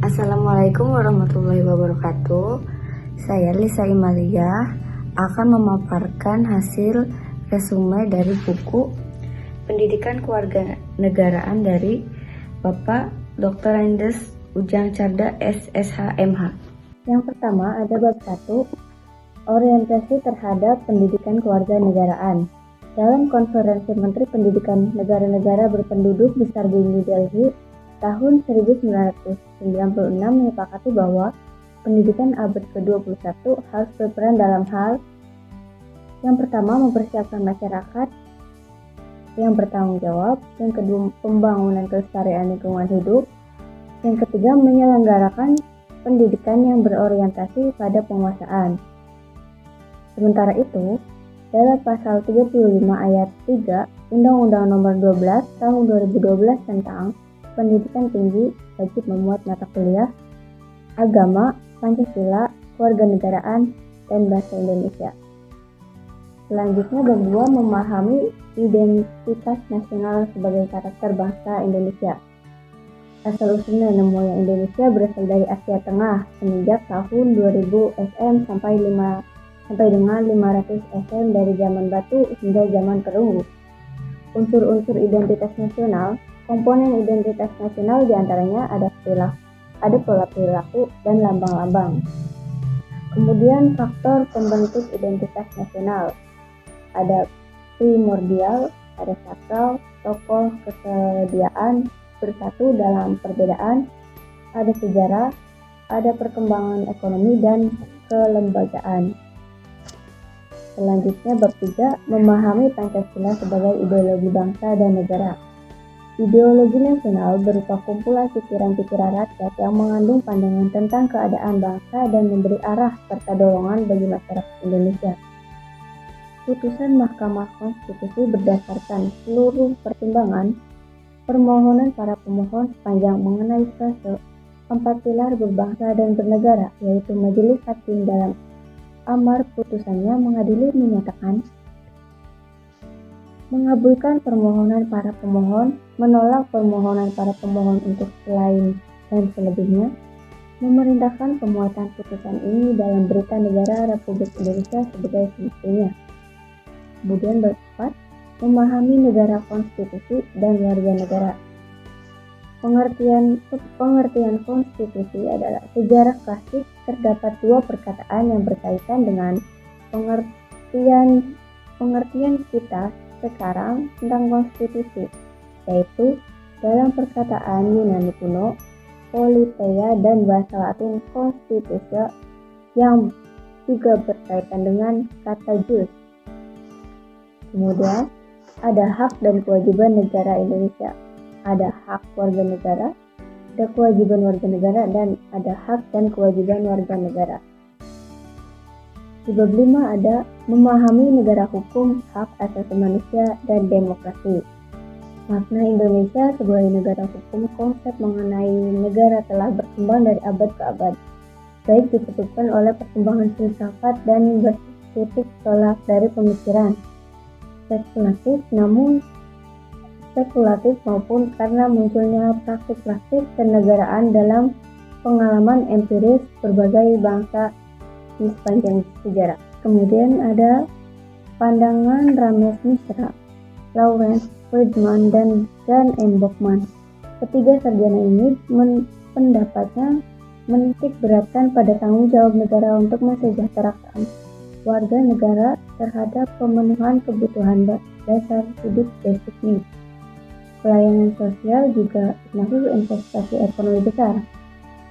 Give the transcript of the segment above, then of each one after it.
Assalamualaikum warahmatullahi wabarakatuh. Saya Lisa Imalia akan memaparkan hasil resume dari buku Pendidikan Kewarganegaraan dari Bapak Dr. Andes Ujang Carda SSH MH. Yang pertama ada bab 1, orientasi terhadap pendidikan kewarganegaraan. Dalam konferensi Menteri Pendidikan negara-negara berpenduduk besar di New Delhi tahun 1996 menyepakati bahwa pendidikan abad ke-21 harus berperan dalam hal yang pertama mempersiapkan masyarakat yang bertanggung jawab, yang kedua pembangunan kelestarian lingkungan hidup, yang ketiga menyelenggarakan pendidikan yang berorientasi pada penguasaan. Sementara itu, dalam pasal 35 ayat 3 Undang-Undang Nomor 12 Tahun 2012 tentang Pendidikan Tinggi wajib memuat mata kuliah agama, Pancasila, kewarganegaraan, dan bahasa Indonesia. Selanjutnya bab 2 memahami identitas nasional sebagai karakter bangsa Indonesia. Asal-usul nenek moyang Indonesia berasal dari Asia Tengah semenjak tahun 2000 SM sampai dengan 500 SM dari zaman batu hingga zaman perunggu. Unsur-unsur identitas nasional. Komponen identitas nasional diantaranya ada pola perilaku dan lambang-lambang. Kemudian faktor pembentuk identitas nasional. Ada primordial, ada sakral, tokoh, kesediaan, bersatu dalam perbedaan, ada sejarah, ada perkembangan ekonomi dan kelembagaan. Selanjutnya bab 3 memahami Pancasila sebagai ideologi bangsa dan negara. Ideologi nasional berupa kumpulan pikiran-pikiran rakyat yang mengandung pandangan tentang keadaan bangsa dan memberi arah serta dorongan bagi masyarakat Indonesia. Putusan Mahkamah Konstitusi berdasarkan seluruh pertimbangan permohonan para pemohon sepanjang mengenai frase 4 pilar berbangsa dan bernegara, yaitu Majelis Hakim dalam amar putusannya mengadili menyatakan mengabulkan permohonan para pemohon, menolak permohonan para pemohon untuk selain dan selebihnya, memerintahkan pemuatan putusan ini dalam Berita Negara Republik Indonesia sebagai semestinya. Kemudian bab 4, memahami negara konstitusi dan warga negara. Pengertian konstitusi adalah sejarah klasik. Terdapat dua perkataan yang berkaitan dengan pengertian kita sekarang tentang konstitusi, yaitu dalam perkataan Yunani kuno politeia dan bahasa Latin constitutio yang juga berkaitan dengan kata jus. Kemudian ada hak dan kewajiban negara Indonesia. Ada hak warga negara, ada kewajiban warga negara, dan ada hak dan kewajiban warga negara. Di bab 5 ada memahami negara hukum, hak asasi manusia, dan demokrasi. Makna Indonesia sebagai negara hukum. Konsep mengenai negara telah berkembang dari abad ke abad, baik disebabkan oleh perkembangan filsafat dan bertitik tolak dari pemikiran spekulatif maupun karena munculnya praktik-praktik kenegaraan dalam pengalaman empiris berbagai bangsa di sepanjang sejarah. Kemudian ada pandangan Ramesh Mishra, Lawrence Friedman, dan Jan M. Bokman. Ketiga sarjana ini pendapatnya menitik beratkan pada tanggung jawab negara untuk mensejahterakan warga negara terhadap pemenuhan kebutuhan dasar hidup basic needs. Pelayanan sosial juga termasuk investasi ekonomi besar.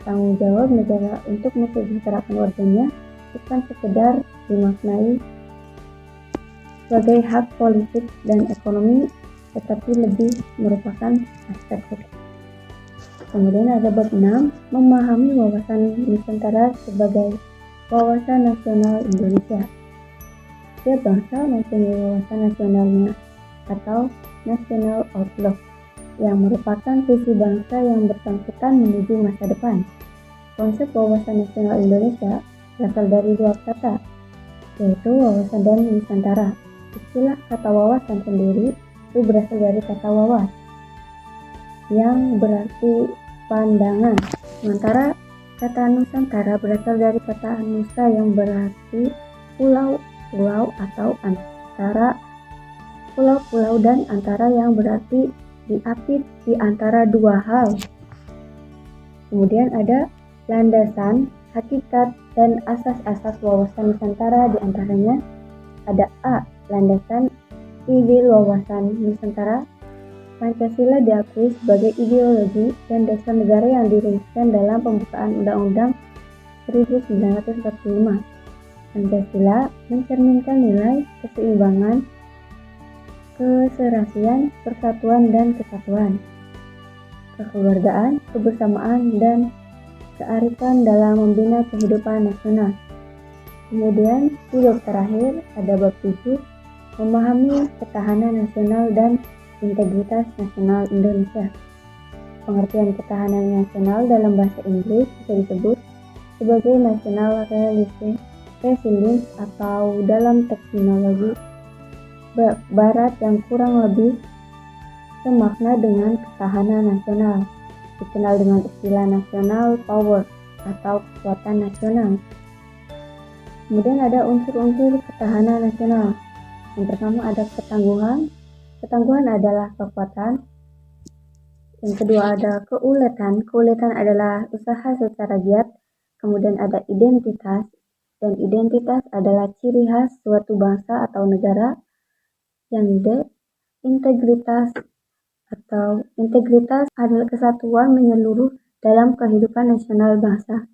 Tanggung jawab negara untuk mensejahterakan warganya bukan sekedar dimaknai sebagai hak politik dan ekonomi, tetapi lebih merupakan aspek sosial. Kemudian ada bab 6, memahami wawasan Nusantara sebagai wawasan nasional Indonesia. Setiap bangsa mempunyai wawasan nasionalnya atau national outlook yang merupakan visi bangsa yang bersangkutan menuju masa depan. Konsep wawasan nasional Indonesia berasal dari dua kata, yaitu wawasan dan Nusantara. Istilah kata wawasan sendiri itu berasal dari kata wawas yang berarti pandangan, Sementara kata Nusantara berasal dari kata Nusa yang berarti pulau, pulau atau antara pulau-pulau dan antara yang berarti diapit di antara dua hal. Kemudian ada landasan, hakikat, dan asas-asas wawasan Nusantara, di antaranya ada A. Landasan ide wawasan Nusantara. Pancasila diakui sebagai ideologi dan dasar negara yang dirumuskan dalam pembukaan Undang-Undang 1945. Pancasila mencerminkan nilai keseimbangan, keserasian, persatuan dan kesatuan, kekeluargaan, kebersamaan, dan kearifan dalam membina kehidupan nasional. Kemudian di bab terakhir ada bab 7, memahami ketahanan nasional dan integritas nasional Indonesia. Pengertian ketahanan nasional dalam bahasa Inggris bisa disebut sebagai national resilience atau dalam teknologi barat yang kurang lebih semakna dengan ketahanan nasional, dikenal dengan istilah national power atau kekuatan nasional. Kemudian ada unsur-unsur ketahanan nasional. Yang pertama ada ketangguhan. Ketangguhan adalah kekuatan. Yang kedua ada keuletan. Keuletan adalah usaha secara giat. Kemudian ada identitas. Dan identitas adalah ciri khas suatu bangsa atau negara. Yang D, integritas adalah kesatuan menyeluruh dalam kehidupan nasional bangsa.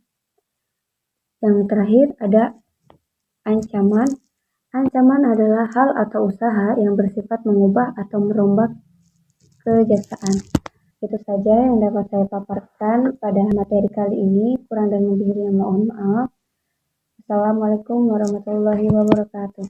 Yang terakhir ada ancaman. Ancaman adalah hal atau usaha yang bersifat mengubah atau merombak kebiasaan. Itu saja yang dapat saya paparkan pada materi kali ini. Kurang dan lebihnya mohon maaf. Assalamualaikum warahmatullahi wabarakatuh.